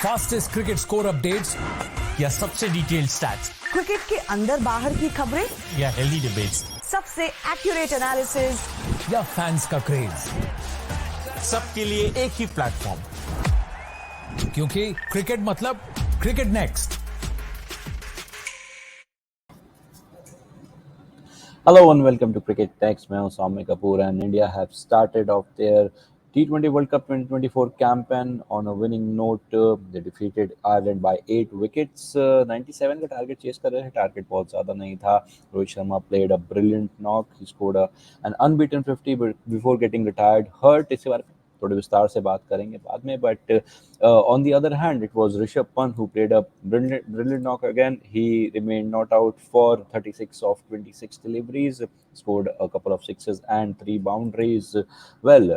Fastest cricket score updates या सबसे detailed stats cricket के अंदर बाहर की खबरें या हेल्दी डिबेट्स, सबसे एक्यूरेट एनालिसिस या फैंस का क्रेज, सबके लिए एक ही प्लेटफॉर्म, क्योंकि क्रिकेट मतलब cricket next. Hello and welcome to Cricket Text. मैं हूं सौम्य Kapoor and India have started off their T20 World Cup 2024 campaign on a winning note. They defeated Ireland by 8 wickets. 97 का target chase कर रहे थे, target बहुत ज़्यादा नहीं था. Rohit Sharma played a brilliant knock. He scored an unbeaten 50 before getting retired. Hurt, इसके बारे में थोड़े विस्तार से बात करेंगे बाद में. But on the other hand, it was Rishabh Pant who played a brilliant knock again. He remained not out for 36 of 26 deliveries, scored a couple of sixes and 3 boundaries. Well,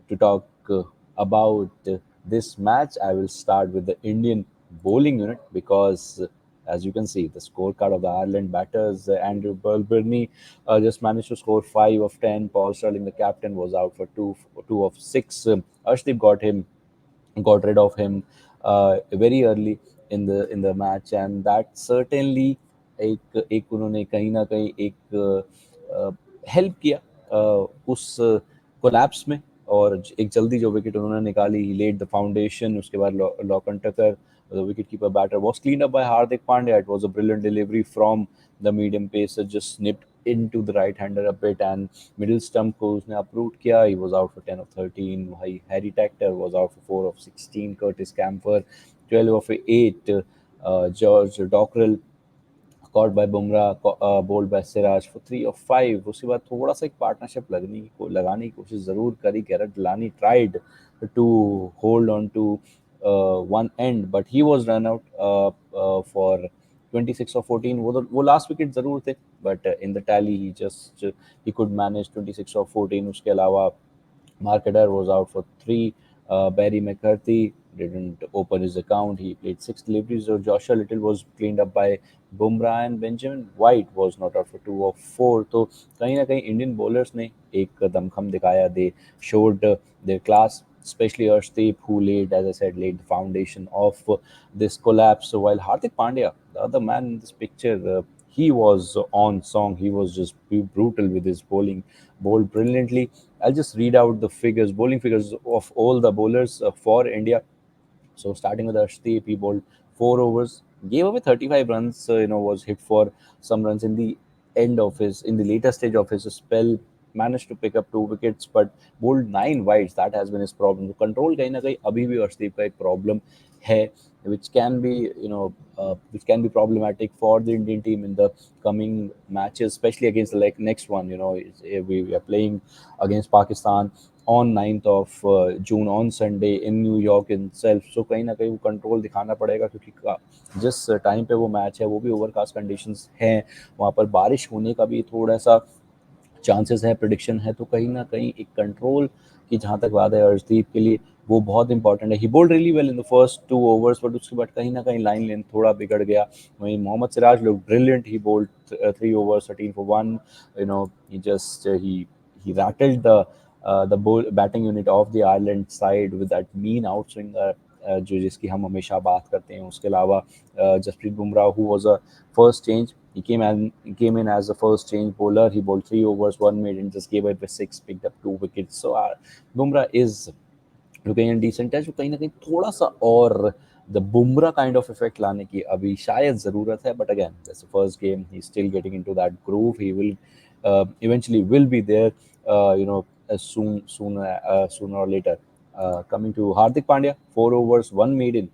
to talk about this match, I will start with the Indian bowling unit because as you can see, the scorecard of the Ireland batters, Andrew Balbirnie just managed to score 5 of 10. Paul Sterling, the captain, was out for 2 of 6. Arshdeep got rid of him very early in the match, and that certainly एक उन्होंने कहीं ना कहीं एक help किया उस collapse में. और एक जल्दी जो विकेट उन्होंने निकाली, ही लेड द फाउंडेशन. उसके बाद लॉकन टकर, the wicketkeeper batter, was cleaned up by Hardik Pandya. It was a brilliant delivery from the medium pacer, just snipped into the right-hander a bit and middle stump को उसने uproot किया. He was out for 10 of 13. Harry Tactor was out for 4 of 16. Curtis Camphor 12 of 8. George Dockrell caught by Bumrah, bowled by Siraj for 3 of 5. उसके बाद थोड़ा सा एक partnership लगाने की कोशिश ज़रूर करी. Garrett Delany tried to hold on to one end, but he was run out for 26 of 14. वो लास्ट विकेट ज़रूर थे, but in the tally he could manage 26 of 14. उसके अलावा Mark Adair was out for 3. Barry McCarthy didn't open his account. He played 6 deliveries. So Joshua Little was cleaned up by Bumrah, and Benjamin White was not out for 2 of 4. तो कहीं ना कहीं Indian bowlers ने एक दमखम दिखाया. They showed their class, especially Arshdeep, who laid the foundation of this collapse. So while Hardik Pandya, the other man in this picture, he was on song. He was just brutal with his bowling, bowled brilliantly. I'll just read out the figures, bowling figures of all the bowlers for India. So starting with Arshdeep, he bowled 4 overs, gave away 35 runs. Was hit for some runs in the in the later stage of his spell. Managed to pick up 2 wickets, but bowled 9 wides. That has been his problem. So control कहीं ना कहीं अभी भी Arshdeep का एक problem है, which can be problematic for the Indian team in the coming matches, especially against the next one. We are playing against Pakistan on 9th of June on Sunday in New York itself. So कहीं ना कहीं वो control दिखाना पड़ेगा, क्योंकि जिस time पे वो मैच है वो भी ओवरकास्ट कंडीशंस हैं. वहाँ पर बारिश होने का भी थोड़ा सा चांसेस है, प्रिडिक्शन है. तो कहीं ना कहीं एक कंट्रोल की जहाँ तक बात है अर्शदीप के लिए, वो बहुत इंपॉर्टेंट है. He bowled really well in the first 2 overs, but उसके बाद कहीं ना कहीं लाइन लेंथ थोड़ा बिगड़ गया. वहीं Mohammad Siraj look brilliant. He bold 3 overs 13 for 1. He rattled the batting unit of the Ireland side with that mean outswinger, जो जिसकी हम हमेशा बात करते हैं. उसके अलावा Jasprit Bumrah, who was a first change, he came in as a first change bowler. He bowled 3 overs 1 maiden, just gave away 6, picked up 2 wickets. So Bumrah is looking in decent touch. कहीं ना कहीं थोड़ा सा और the Bumrah kind of effect लाने की अभी शायद ज़रूरत है. But again, that's the first game. He's still getting into that groove. He will eventually will be there, sooner or later. Coming to Hardik Pandya, 4 overs, 1 maiden.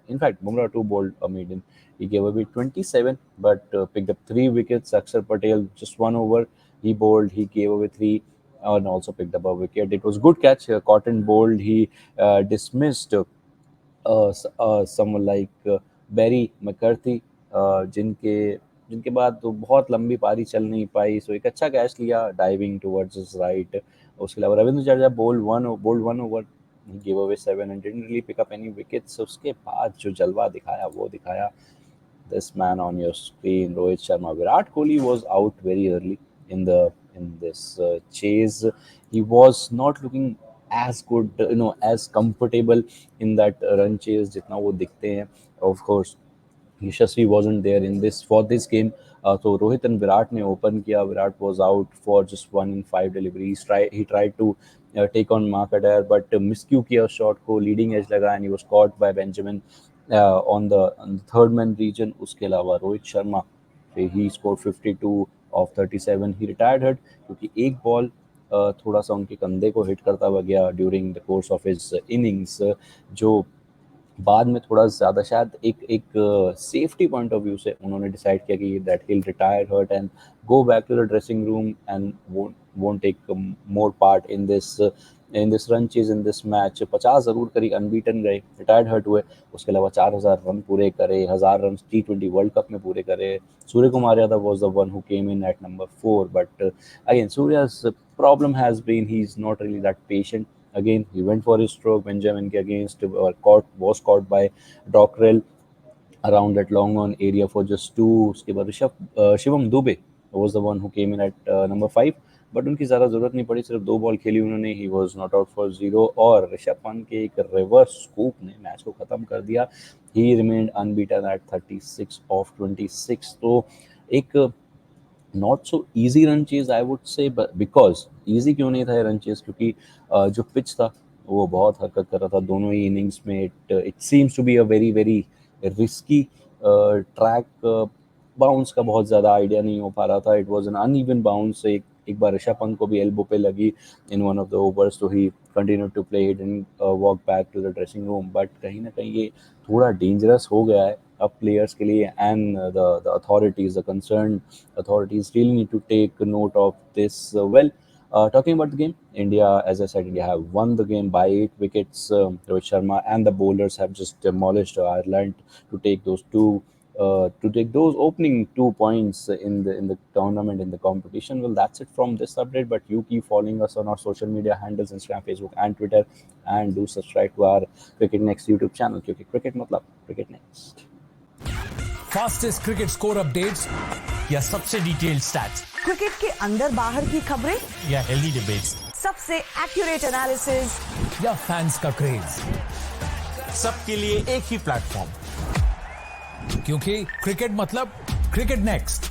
In fact, Bumrah too bowled a maiden. He gave away 27, but picked up 3 wickets. Akshar Patel, just 1 over. He bowled, he gave away 3 and also picked up a wicket. It was good catch. Cotton bowled. He dismissed someone like Barry McCarthy, जिनके बाद तो बहुत लंबी पारी चल नहीं पाई. सो एक अच्छा कैच लिया डाइविंग टुवर्ड्स हिज राइट. उसके अलावा Ravindra Jadeja bowled 1 over. He gave away 7 and didn't really pick up any wickets. उसके बाद जो जलवा दिखाया वो दिखाया this man on your screen, Rohit Sharma. Virat Kohli was out very early in this chase. He was not looking as good, as comfortable in that run chase जितना वो दिखते हैं. Of course, Yashasvi wasn't there in this for this game. So Rohit and Virat ने open किया. Virat was out for just 1 in 5 deliveries. He tried to take on Mark Adair, but miscue किया shot को, leading edge लगा, and he was caught by Benjamin on the third man region. उसके अलावा Rohit Sharma, he scored 52 of 37. He retired hurt क्योंकि एक ball थोड़ा सा उनके कंधे को हिट करता हुआ गया during the course of his innings, जो बाद में थोड़ा ज़्यादा शायद एक सेफ्टी पॉइंट ऑफ व्यू से उन्होंने डिसाइड किया कि that he will retire hurt and go back to the dressing room and won't take more part in this run chase in this match. 50 ज़रूर करी, अनबीटन गए, रिटायर्ड हर्ट हुए. उसके अलावा 4000 रन पूरे करे, 1000 रन T20 वर्ल्ड कप में पूरे करे. Surya Kumar Yadav was the one who came in at number 4, but again Surya's problem has been he's not really that patient. Again, he went for his stroke. Benjamin against was caught by Dockrell around that long on area for just 2. उसके बाद Shivam Dube was the one who came in at number 5. But उनकी ज़्यादा ज़रूरत नहीं पड़ी, सिर्फ 2 ball खेली उन्होंने. He was not out for 0 और ऋषभ पंत के एक रिवर्स स्कूप ने मैच को ख़त्म कर दिया. He remained unbeaten at 36 of 26. तो एक not so easy run chase I would say. Because easy क्यों नहीं था ये रन चेज, क्योंकि जो पिच था वो बहुत हरकत कर रहा था दोनों ही इनिंग्स में. It seems to be a very very risky track. Bounce का बहुत ज़्यादा आइडिया नहीं हो पा रहा था. It was an uneven bounce. एक बार ऋषभ पंत को भी एल्बो पे लगी in one of the overs, तो he continue to play. He didn't walk back to the dressing room. But कहीं ना कहीं ये थोड़ा डेंजरस हो गया है अब प्लेयर्स के लिए. And the authorities, the concern authorities really need to take note of this. Talking about the game, India, as I said, India have won the game by 8 wickets. Rohit Sharma and the bowlers have just demolished Ireland to take those opening 2 points in the tournament, in the competition. Well, that's it from this update, but you keep following us on our social media handles, Instagram, Facebook and Twitter, and do subscribe to our Cricket Next YouTube channel, क्योंकि cricket मतलब cricket next. Fastest cricket score updates या सबसे detailed stats, cricket के अंदर बाहर की खबरें या हेल्दी डिबेट्स, सबसे एक्यूरेट एनालिसिस या फैंस का क्रेज, सबके लिए एक ही प्लेटफॉर्म, क्योंकि क्रिकेट मतलब क्रिकेट नेक्स्ट.